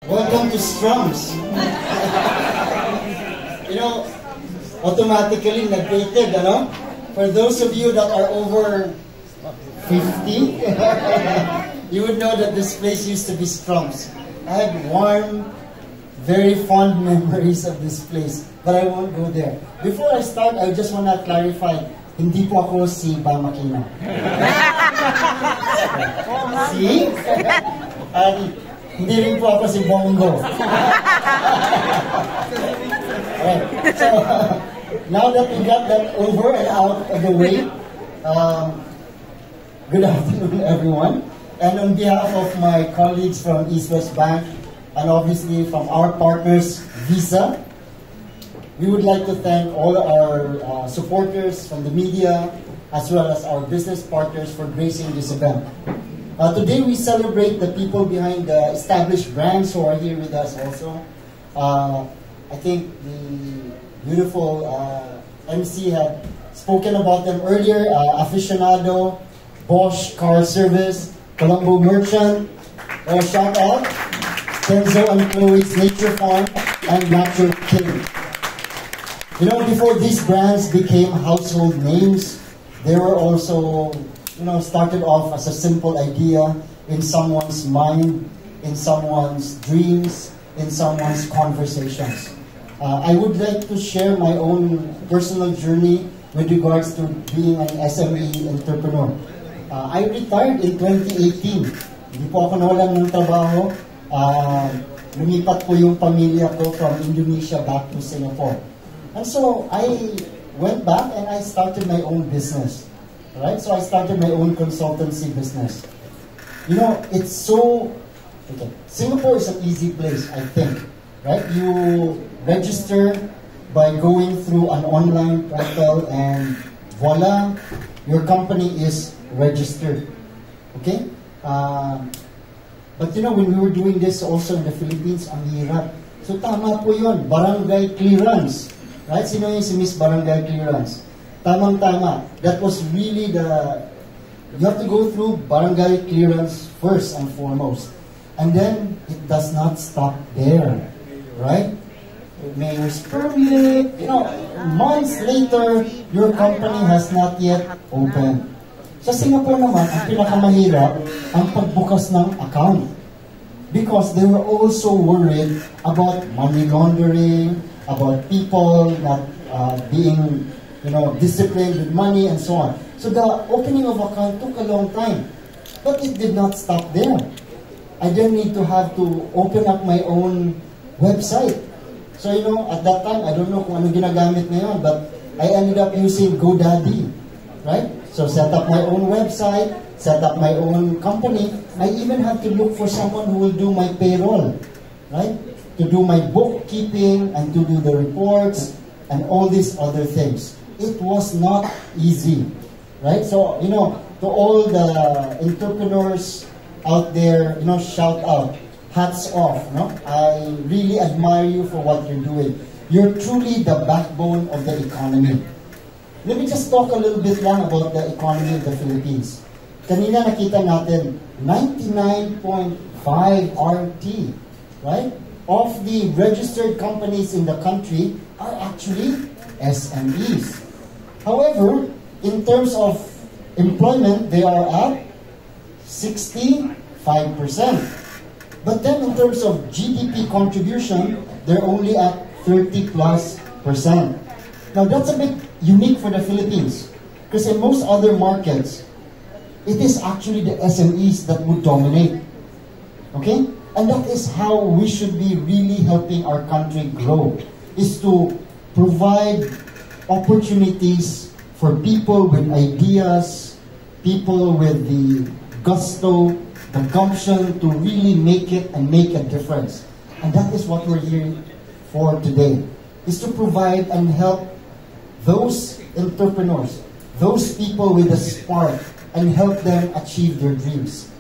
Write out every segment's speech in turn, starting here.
Welcome to Strums. Automatically nag-rated, ano? For those of you that are over 50, you would know that this place used to be Strums. I had warm, very fond memories of this place, but I won't go there. Before I start, I just want to clarify, hindi po ako si Bamakina. See? Hindi rin po ako si Bongo. Alright, so now that we got that over and out of the way, good afternoon everyone. And on behalf of my colleagues from East West Bank, and obviously from our partners, Visa, we would like to thank all our supporters from the media, as well as our business partners for gracing this event. Today we celebrate the people behind the established brands who are here with us also. I think the beautiful MC had spoken about them earlier. Aficionado, Bosch Car Service, Colombo Merchant, shout out, Kenzo and Chloe's Nature Farm, and Natural King. Before these brands became household names, they were also started off as a simple idea in someone's mind, in someone's dreams, in someone's conversations. I would like to share my own personal journey with regards to being an SME entrepreneur. I retired in 2018. Hindi po ako nawalan ng trabaho. Lumipat po yung pamilya ko from Indonesia back to Singapore. And so I went back and I started my own business. Right? So I started my own consultancy business. It's so... Okay. Singapore is an easy place, I think. Right? You register by going through an online portal and voila, your company is registered. Okay? But when we were doing this also in the Philippines, ang hirap. So tama po yun, barangay clearance. Right? Sino yung si Miss Barangay Clearance? Tamang-tama. That was really you have to go through barangay clearance first and foremost. And then, it does not stop there. Right? Mayor's permit, months later, your company has not yet opened. Sa Singapore naman, ang pinakamahirap, ang pagbukas ng account. Because they were also worried about money laundering, about people not being disciplined with money and so on. So the opening of account took a long time. But it did not stop there. I then need to have to open up my own website. So at that time, I don't know kung anong ginagamit ngayon, but I ended up using GoDaddy. Right? So set up my own website, set up my own company. I even had to look for someone who will do my payroll. Right? To do my bookkeeping and to do the reports and all these other things. It was not easy, right? So, to all the entrepreneurs out there, shout out, hats off, I really admire you for what you're doing. You're truly the backbone of the economy. Let me just talk a little bit lang about the economy of the Philippines. Kanina nakita natin, 99.5 RT, right? Of the registered companies in the country are actually SMEs. However, in terms of employment, they are at 65%. But then in terms of GDP contribution, they're only at 30+%. Now that's a bit unique for the Philippines, because in most other markets, it is actually the SMEs that would dominate. Okay? And that is how we should be really helping our country grow, is to provide opportunities for people with ideas, people with the gusto, the gumption to really make it and make a difference. And that is what we're here for today, is to provide and help those entrepreneurs, those people with a spark, and help them achieve their dreams.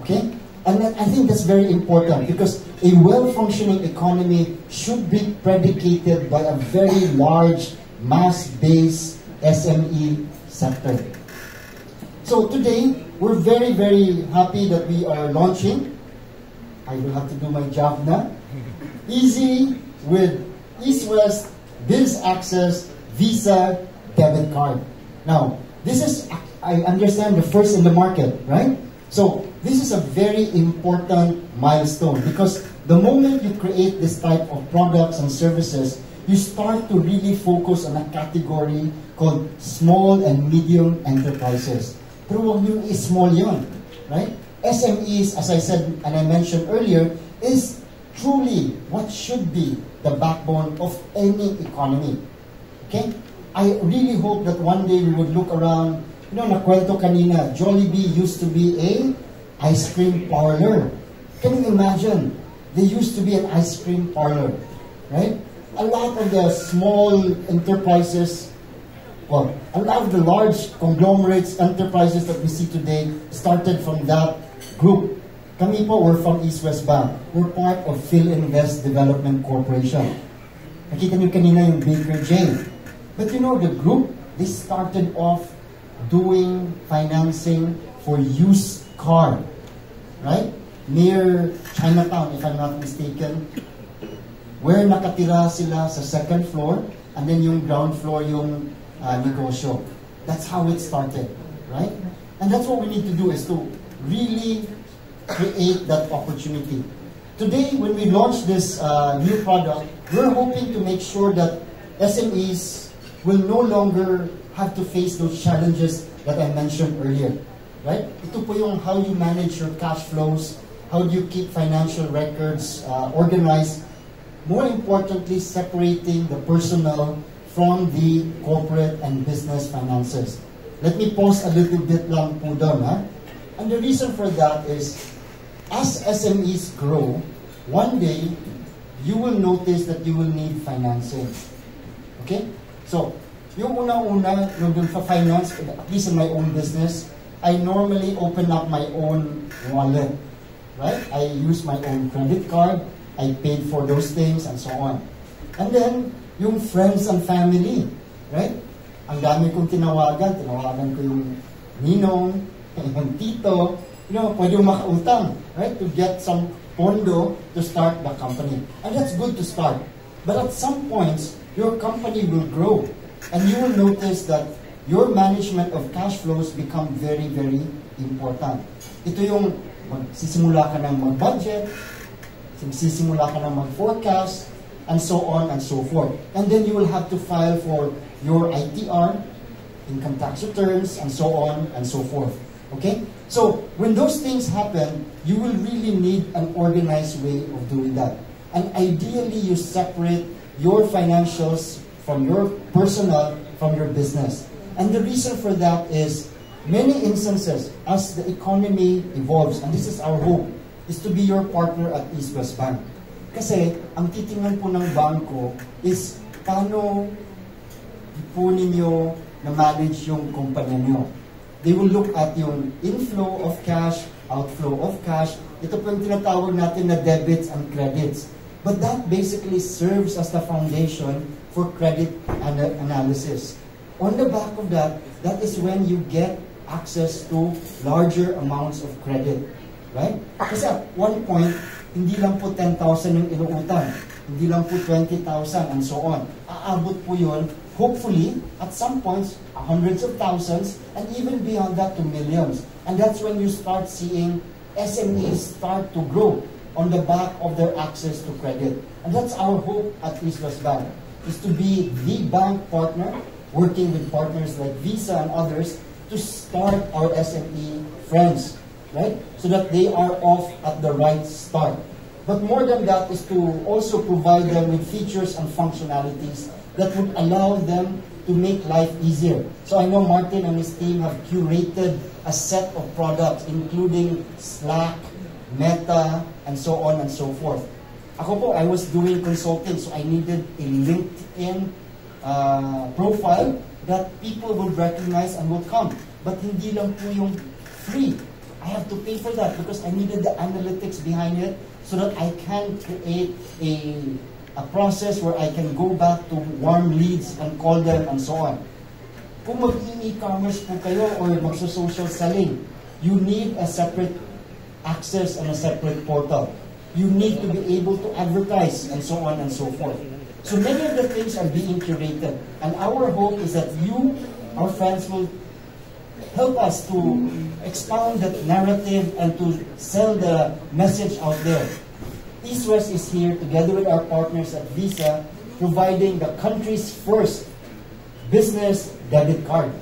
Okay? And I think that's very important, because a well-functioning economy should be predicated by a very large, mass-based SME sector. So today, we're very, very happy that we are launching I will have to do my job na. Easy with East West Bills Access Visa debit card. Now, this is, I understand, the first in the market, right? So, this is a very important milestone because the moment you create this type of products and services, you start to really focus on a category called small and medium enterprises. Pero huwag yung small yun, right? SMEs, as I said and I mentioned earlier, is truly what should be the backbone of any economy. Okay? I really hope that one day we would look around, nakwento kanina, Jollibee used to be a ice cream parlor. Can you imagine? They used to be an ice cream parlor, right? A lot of the small enterprises, well, a lot of the large conglomerates, enterprises that we see today started from that group. Kami po, we're from East West Bank. We're part of PhilInvest Development Corporation. Nakita niyo kanina yung Baker Jane. But the group, they started off doing financing for used car, right? Near Chinatown, if I'm not mistaken, where nakatira sila sa second floor, and then yung ground floor yung negosyo. That's how it started, right? And that's what we need to do, is to really create that opportunity. Today, when we launch this new product, we're hoping to make sure that SMEs will no longer have to face those challenges that I mentioned earlier, right? Ito po yung how you manage your cash flows, how do you keep financial records organized, more importantly, separating the personal from the corporate and business finances. Let me pause a little bit lang po doon, ha? And the reason for that is, as SMEs grow, one day, you will notice that you will need financing. Okay? So, yung una-una, nung dun sa finance, at least in my own business, I normally open up my own wallet. Right? I use my own credit card, I paid for those things, and so on. And then, yung friends and family, right? Ang dami kong tinawagan ko yung ninong, yung tito, pwede yung makautang, right? To get some pondo to start the company. And that's good to start. But at some points, your company will grow. And you will notice that your management of cash flows become very, very important. Ito yung magsisimula ka ng mag-budget, magsisimula ka ng mag-forecast, and so on and so forth. And then you will have to file for your ITR, income tax returns, and so on and so forth. Okay? So, when those things happen, you will really need an organized way of doing that. And ideally, you separate your financials from your personal, from your business. And the reason for that is, many instances, as the economy evolves, and this is our hope, is to be your partner at East West Bank. Kasi, ang titingnan po ng bangko is, paano po ninyo na-manage yung kumpanya nyo. They will look at yung inflow of cash, outflow of cash. Ito po yung tinatawag natin na debits and credits. But that basically serves as the foundation for credit analysis. On the back of that, that is when you get access to larger amounts of credit. Right? Kasi at one point, hindi lang po 10,000 yung inuutang. Hindi lang po 20,000 and so on. Aabot po yun, hopefully, at some points, hundreds of thousands, and even beyond that to millions. And that's when you start seeing SMEs start to grow on the back of their access to credit. And that's our hope at East West Bank, is to be the bank partner, working with partners like Visa and others, to start our SME friends, right? So that they are off at the right start. But more than that is to also provide them with features and functionalities that would allow them to make life easier. So I know Martin and his team have curated a set of products, including Slack, Meta, and so on and so forth. Ako po, I was doing consulting, so I needed a LinkedIn profile that people would recognize and will come. But hindi lang po yung free. I have to pay for that because I needed the analytics behind it so that I can create a process where I can go back to warm leads and call them and so on. Kung mag-e-commerce po kayo or magso-social selling, you need a separate access and a separate portal. You need to be able to advertise, and so on and so forth. So many of the things are being curated, and our hope is that you, our friends, will help us to expound that narrative and to sell the message out there. East West is here together with our partners at Visa, providing the country's first business debit card.